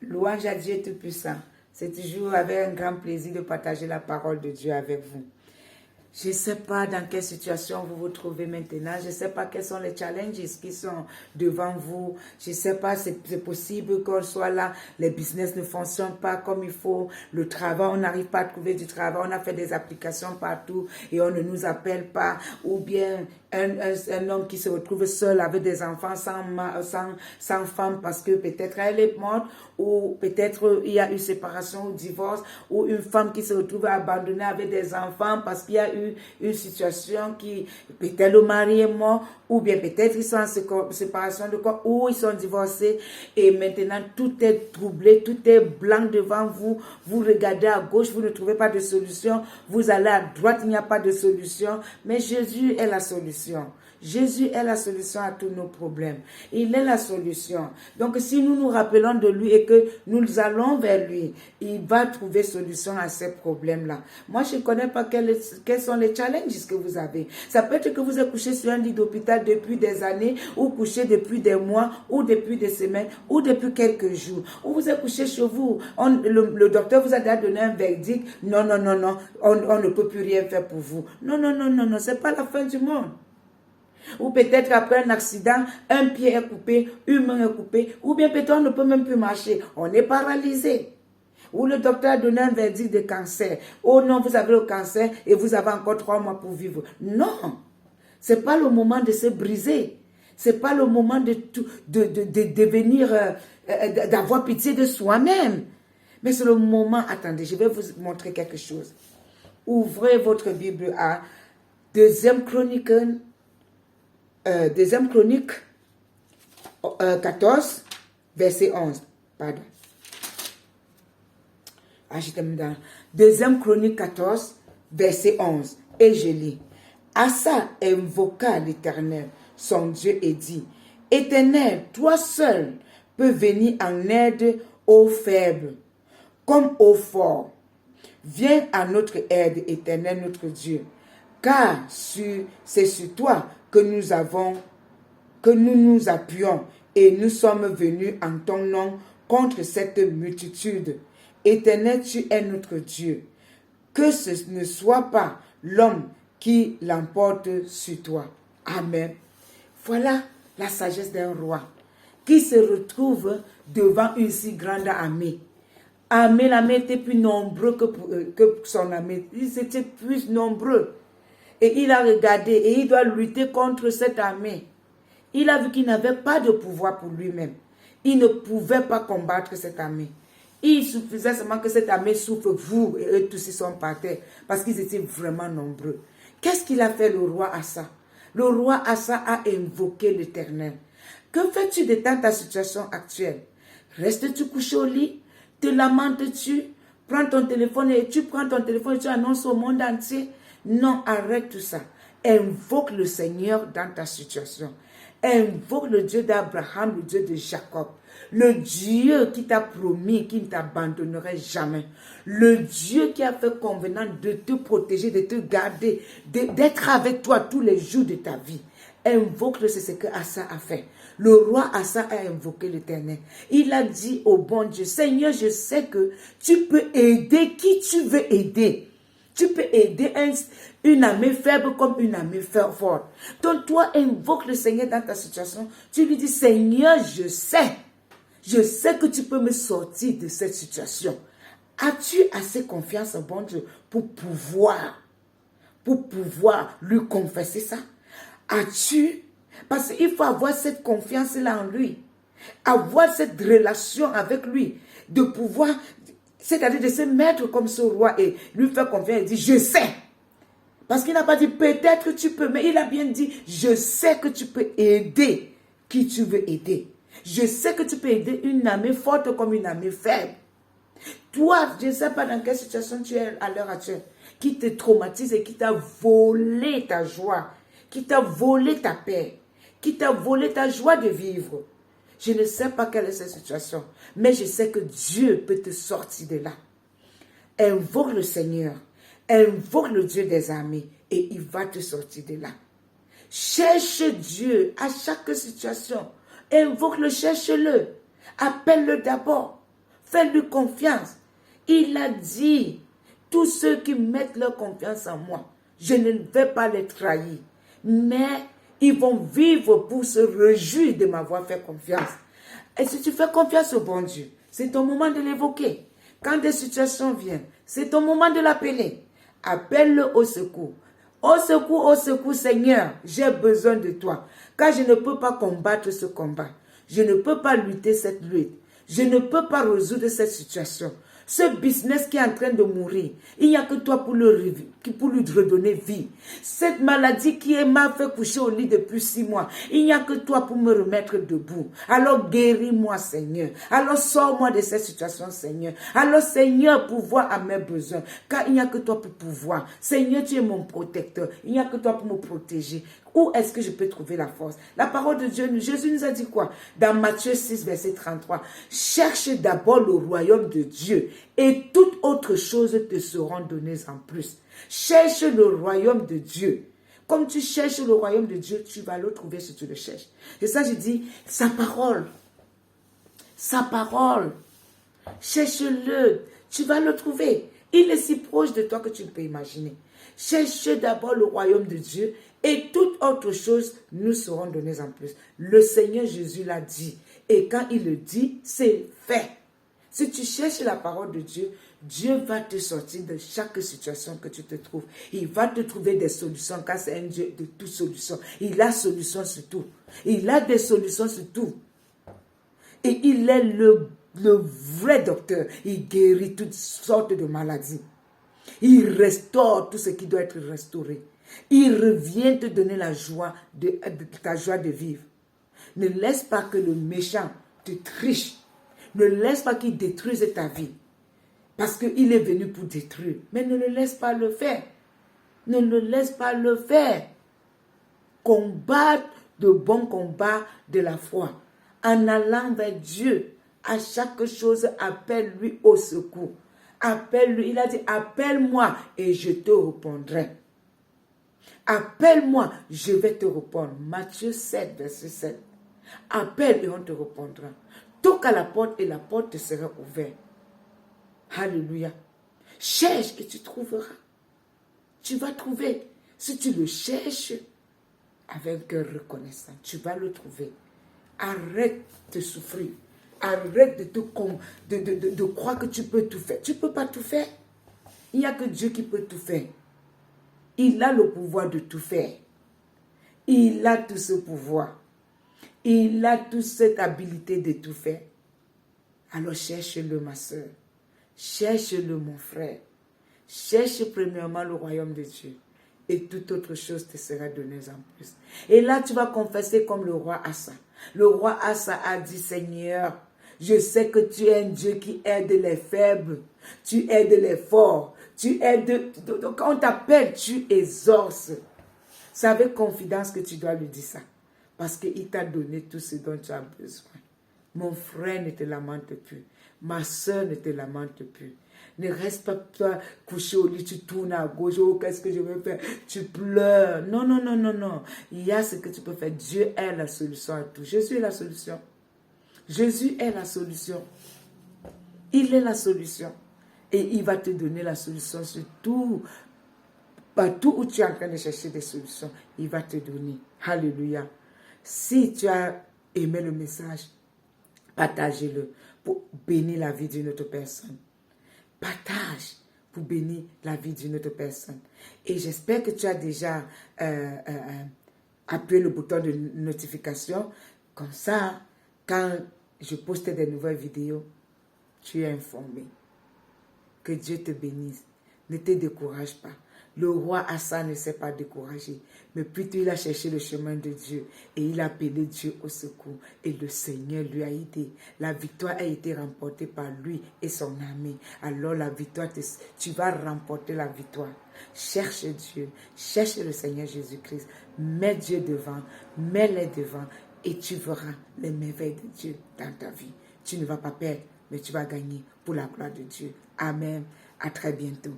Louange à Dieu Tout-Puissant. C'est toujours avec un grand plaisir de partager la parole de Dieu avec vous. Je ne sais pas dans quelle situation vous vous trouvez maintenant. Je ne sais pas quels sont les challenges qui sont devant vous. Je ne sais pas, c'est possible qu'on soit là. Les business ne fonctionnent pas comme il faut. Le travail, on n'arrive pas à trouver du travail. On a fait des applications partout et on ne nous appelle pas. Ou bien un homme qui se retrouve seul avec des enfants sans femme parce que peut-être elle est morte ou peut-être il y a eu séparation ou divorce, ou une femme qui se retrouve abandonnée avec des enfants parce qu'il y a eu une situation qui, peut-être le mari est mort, ou bien peut-être ils sont en séparation de corps, ou ils sont divorcés, et maintenant tout est troublé, tout est blanc devant vous, vous regardez à gauche, vous ne trouvez pas de solution, vous allez à droite, il n'y a pas de solution, mais Jésus est la solution. Jésus est la solution à tous nos problèmes. Il est la solution. Donc, si nous nous rappelons de lui et que nous allons vers lui, il va trouver solution à ces problèmes-là. Moi, je ne connais pas quels sont les challenges que vous avez. Ça peut être que vous êtes couché sur un lit d'hôpital depuis des années, ou couché depuis des mois, ou depuis des semaines, ou depuis quelques jours. Ou vous êtes couché chez vous. Le docteur vous a donné un verdict. Non, non, non, non. On ne peut plus rien faire pour vous. Non, non, non, non, non. Ce n'est pas la fin du monde. Ou peut-être après un accident, un pied est coupé, une main est coupée, ou bien peut-être on ne peut même plus marcher, on est paralysé. Ou le docteur a donné un verdict de cancer. Oh non, vous avez le cancer et vous avez encore 3 mois pour vivre. Non, ce n'est pas le moment de se briser. Ce n'est pas le moment de devenir, d'avoir pitié de soi-même. Mais c'est le moment, attendez, je vais vous montrer quelque chose. Ouvrez votre Bible à Deuxième Chronique 14, verset 11. Pardon. Dans Deuxième Chronique 14, verset 11. Et je lis. Asa invoqua l'Éternel, son Dieu, et dit, Éternel, toi seul peux venir en aide aux faibles, comme aux forts. Viens à notre aide, Éternel, notre Dieu, car c'est sur toi que nous nous appuyons, et nous sommes venus en ton nom contre cette multitude. Éternel, tu es notre Dieu. Que ce ne soit pas l'homme qui l'emporte sur toi. Amen. Voilà la sagesse d'un roi qui se retrouve devant une si grande armée. L'armée était plus nombreux que son armée. Ils étaient plus nombreux. Et il a regardé et il doit lutter contre cette armée. Il a vu qu'il n'avait pas de pouvoir pour lui-même. Il ne pouvait pas combattre cette armée. Il suffisait seulement que cette armée souffre, vous et eux tous ils sont par terre, parce qu'ils étaient vraiment nombreux. Qu'est-ce qu'il a fait le roi Asa? Le roi Asa a invoqué l'Éternel. Que fais-tu de ta situation actuelle? Restes-tu couché au lit? Te lamentes-tu? Prends ton téléphone et tu annonces au monde entier? Non, arrête tout ça. Invoque le Seigneur dans ta situation. Invoque le Dieu d'Abraham, le Dieu de Jacob. Le Dieu qui t'a promis qu'il ne t'abandonnerait jamais. Le Dieu qui a fait convenant de te protéger, de te garder, d'être avec toi tous les jours de ta vie. Invoque-le, c'est ce que Asa a fait. Le roi Asa a invoqué l'Éternel. Il a dit au bon Dieu, Seigneur, je sais que tu peux aider qui tu veux aider. Tu peux aider une armée faible comme une armée forte. Donc toi, invoque le Seigneur dans ta situation. Tu lui dis, Seigneur, je sais que tu peux me sortir de cette situation. As-tu assez confiance en bon Dieu pour pouvoir lui confesser ça? As-tu? Parce qu'il faut avoir cette confiance-là en lui. Avoir cette relation avec lui. De pouvoir, c'est-à-dire de se mettre comme ce roi et lui faire confiance et dire, je sais. Parce qu'il n'a pas dit, peut-être tu peux, mais il a bien dit, je sais que tu peux aider qui tu veux aider. Je sais que tu peux aider une armée forte comme une armée faible. Toi, je ne sais pas dans quelle situation tu es à l'heure actuelle, qui te traumatise et qui t'a volé ta joie, qui t'a volé ta paix, qui t'a volé ta joie de vivre. Je ne sais pas quelle est cette situation, mais je sais que Dieu peut te sortir de là. Invoque le Seigneur, invoque le Dieu des armées et il va te sortir de là. Cherche Dieu à chaque situation. Invoque-le, cherche-le. Appelle-le d'abord. Fais-lui confiance. Il a dit, tous ceux qui mettent leur confiance en moi, je ne vais pas les trahir. Mais ils vont vivre pour se réjouir de m'avoir fait confiance. Et si tu fais confiance au bon Dieu, c'est ton moment de l'évoquer. Quand des situations viennent, c'est ton moment de l'appeler. Appelle-le au secours. Au secours, Seigneur, j'ai besoin de toi. Car je ne peux pas combattre ce combat. Je ne peux pas lutter cette lutte. Je ne peux pas résoudre cette situation. Ce business qui est en train de mourir, il n'y a que toi pour lui redonner vie. Cette maladie qui m'a fait coucher au lit depuis 6 mois, il n'y a que toi pour me remettre debout. Alors guéris-moi, Seigneur. Alors sors-moi de cette situation, Seigneur. Alors, Seigneur, pourvois à mes besoins. Car il n'y a que toi pour pouvoir. Seigneur, tu es mon protecteur. Il n'y a que toi pour me protéger. Où est-ce que je peux trouver la force? La parole de Dieu, Jésus nous a dit quoi? Dans Matthieu 6, verset 33. Cherche d'abord le royaume de Dieu et toutes autres choses te seront données en plus. Cherche le royaume de Dieu. Comme tu cherches le royaume de Dieu, tu vas le trouver si tu le cherches. Et ça, je dis, sa parole. Sa parole. Cherche-le. Tu vas le trouver. Il est si proche de toi que tu ne peux imaginer. Cherche d'abord le royaume de Dieu et toute autre chose nous seront données en plus. Le Seigneur Jésus l'a dit. Et quand il le dit, c'est fait. Si tu cherches la parole de Dieu, Dieu va te sortir de chaque situation que tu te trouves. Il va te trouver des solutions, car c'est un Dieu de toutes solutions. Il a solution sur tout. Il a des solutions sur tout. Et il est le vrai docteur. Il guérit toutes sortes de maladies. Il restaure tout ce qui doit être restauré. Il revient te donner la joie ta joie de vivre. Ne laisse pas que le méchant te triche. Ne laisse pas qu'il détruise ta vie. Parce qu'il est venu pour détruire. Mais ne le laisse pas le faire. Ne le laisse pas le faire. Combat de bons combats de la foi. En allant vers Dieu, à chaque chose, appelle-lui au secours. Appelle-lui. Il a dit, appelle-moi et je te répondrai. Appelle-moi, je vais te répondre. Matthieu 7, verset 7. Appelle et on te répondra. Toque à la porte et la porte te sera ouverte. Alléluia. Cherche et tu trouveras. Tu vas trouver. Si tu le cherches avec un cœur reconnaissant, tu vas le trouver. Arrête de souffrir. Arrête de croire que tu peux tout faire. Tu ne peux pas tout faire. Il n'y a que Dieu qui peut tout faire. Il a le pouvoir de tout faire. Il a tout ce pouvoir. Il a toute cette habilité de tout faire. Alors cherche-le, ma soeur. Cherche-le, mon frère. Cherche premièrement le royaume de Dieu. Et toute autre chose te sera donnée en plus. Et là, tu vas confesser comme le roi Asa. Le roi Asa a dit, Seigneur, je sais que tu es un Dieu qui aide les faibles. Tu aides les forts. Tu aides... Quand on t'appelle, tu exorces. C'est avec confidence que tu dois lui dire ça. Parce qu'il t'a donné tout ce dont tu as besoin. Mon frère, ne te lamente plus. Ma soeur, ne te lamente plus. Ne reste pas toi couché au lit, tu tournes à gauche. Oh, qu'est-ce que je vais faire? Tu pleures. Non, non, non, non, non. Il y a ce que tu peux faire. Dieu est la solution à tout. Jésus est la solution. Jésus est la solution. Il est la solution. Et il va te donner la solution sur tout. Partout où tu es en train de chercher des solutions, il va te donner. Alléluia. Si tu as aimé le message, partagez-le pour bénir la vie d'une autre personne. Partage pour bénir la vie d'une autre personne. Et j'espère que tu as déjà appuyé le bouton de notification. Comme ça, quand je poste des nouvelles vidéos, tu es informé. Que Dieu te bénisse. Ne te décourage pas. Le roi Asa ne s'est pas découragé. Mais plutôt il a cherché le chemin de Dieu. Et il a appelé Dieu au secours. Et le Seigneur lui a aidé. La victoire a été remportée par lui et son armée. Alors la victoire, tu vas remporter la victoire. Cherche Dieu. Cherche le Seigneur Jésus-Christ. Mets Dieu devant. Mets-les devant. Et tu verras les merveilles de Dieu dans ta vie. Tu ne vas pas perdre, mais tu vas gagner pour la gloire de Dieu. Amen. À très bientôt.